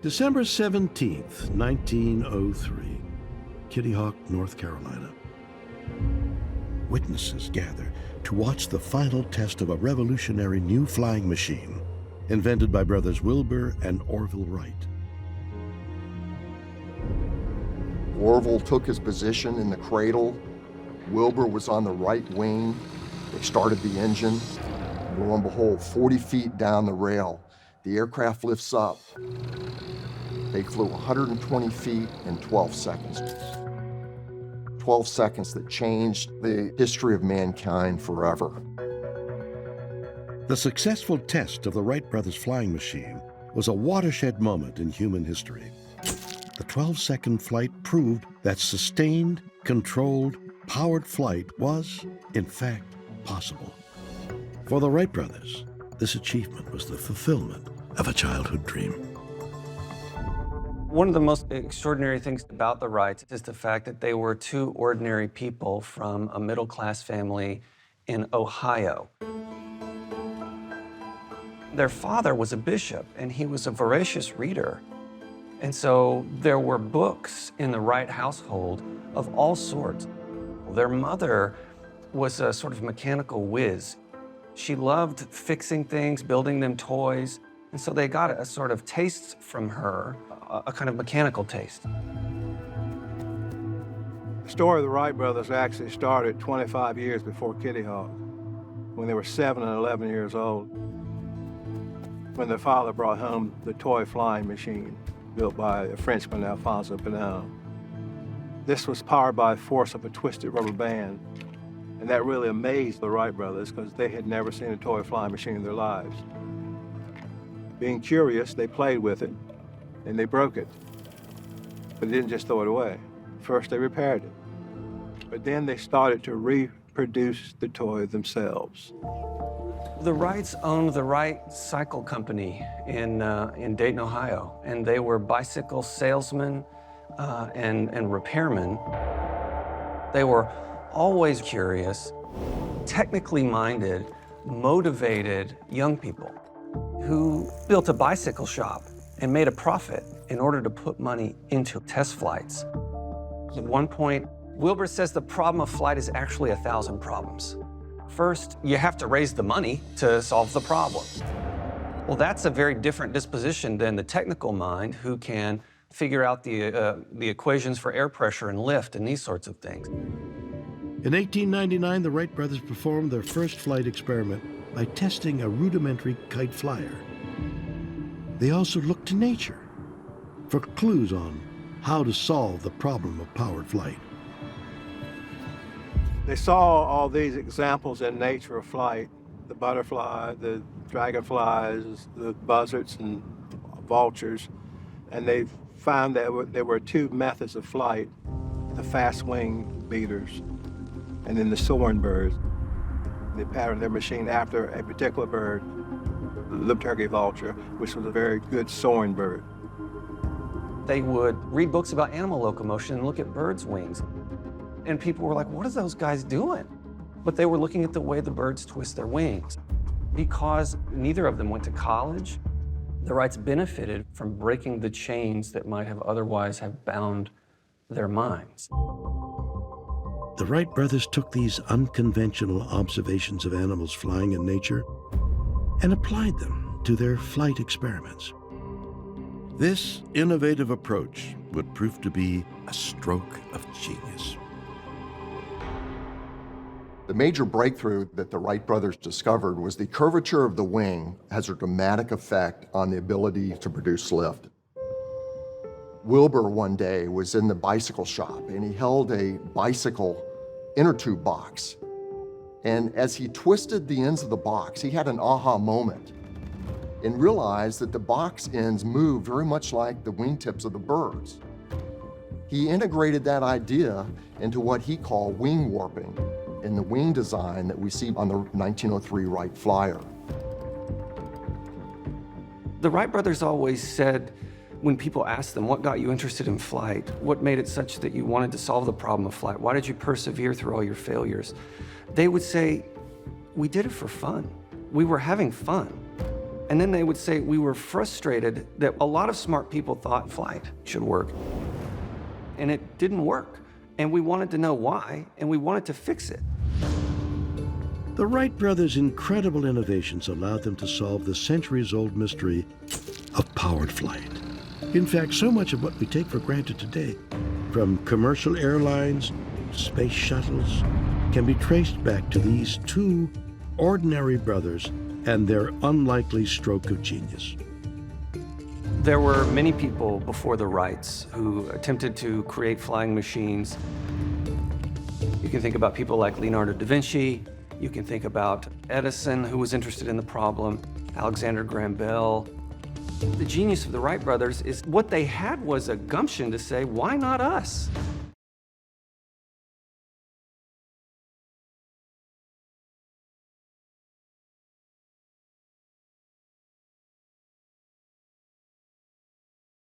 December 17th, 1903, Kitty Hawk, North Carolina. Witnesses gather to watch the final test of a revolutionary new flying machine invented by brothers Wilbur and Orville Wright. Orville took his position in the cradle. Wilbur was on the right wing. They started the engine. Lo and behold, 40 feet down the rail, the aircraft lifts up. They flew 120 feet in 12 seconds. 12 seconds that changed the history of mankind forever. The successful test of the Wright brothers' flying machine was a watershed moment in human history. The 12-second flight proved that sustained, controlled, powered flight was, in fact, possible. For the Wright brothers, this achievement was the fulfillment of a childhood dream. One of the most extraordinary things about the Wrights is the fact that they were two ordinary people from a middle-class family in Ohio. Their father was a bishop, and he was a voracious reader. And so there were books in the Wright household of all sorts. Their mother was a sort of mechanical whiz. She loved fixing things, building them toys, and so they got a sort of taste from her, a kind of mechanical taste. The story of the Wright brothers actually started 25 years before Kitty Hawk, when they were 7 and 11 years old, when their father brought home the toy flying machine built by a Frenchman, Alphonse Pinel. This was powered by the force of a twisted rubber band, and that really amazed the Wright brothers because they had never seen a toy flying machine in their lives. Being curious, they played with it, and they broke it. But they didn't just throw it away. First, they repaired it. But then they started to reproduce the toy themselves. The Wrights owned the Wright Cycle Company in Dayton, Ohio, and they were bicycle salesmen and repairmen. They were always curious, technically minded, motivated young people who built a bicycle shop and made a profit in order to put money into test flights. At one point, Wilbur says the problem of flight is actually 1,000 problems. First, you have to raise the money to solve the problem. Well, that's a very different disposition than the technical mind who can figure out the equations for air pressure and lift and these sorts of things. In 1899, the Wright brothers performed their first flight experiment by testing a rudimentary kite flyer. They also looked to nature for clues on how to solve the problem of powered flight. They saw all these examples in nature of flight, the butterfly, the dragonflies, the buzzards and vultures, and they found that there were two methods of flight, the fast wing beaters and then the soaring birds. They patterned their machine after a particular bird, the turkey vulture, which was a very good soaring bird. They would read books about animal locomotion and look at birds' wings. And people were like, what are those guys doing? But they were looking at the way the birds twist their wings. Because neither of them went to college, the Wrights benefited from breaking the chains that might have otherwise have bound their minds. The Wright brothers took these unconventional observations of animals flying in nature and applied them to their flight experiments. This innovative approach would prove to be a stroke of genius. The major breakthrough that the Wright brothers discovered was the curvature of the wing has a dramatic effect on the ability to produce lift. Wilbur one day was in the bicycle shop and he held a bicycle inner tube box. And as he twisted the ends of the box, he had an aha moment and realized that the box ends move very much like the wingtips of the birds. He integrated that idea into what he called wing warping in the wing design that we see on the 1903 Wright Flyer. The Wright brothers always said, when people asked them, what got you interested in flight? What made it such that you wanted to solve the problem of flight? Why did you persevere through all your failures? They would say, we did it for fun. We were having fun. And then they would say, we were frustrated that a lot of smart people thought flight should work. And it didn't work. And we wanted to know why, and we wanted to fix it. The Wright brothers' incredible innovations allowed them to solve the centuries-old mystery of powered flight. In fact, so much of what we take for granted today, from commercial airlines to space shuttles, can be traced back to these two ordinary brothers and their unlikely stroke of genius. There were many people before the Wrights who attempted to create flying machines. You can think about people like Leonardo da Vinci. You can think about Edison, who was interested in the problem, Alexander Graham Bell. The genius of the Wright brothers is what they had was a gumption to say, why not us?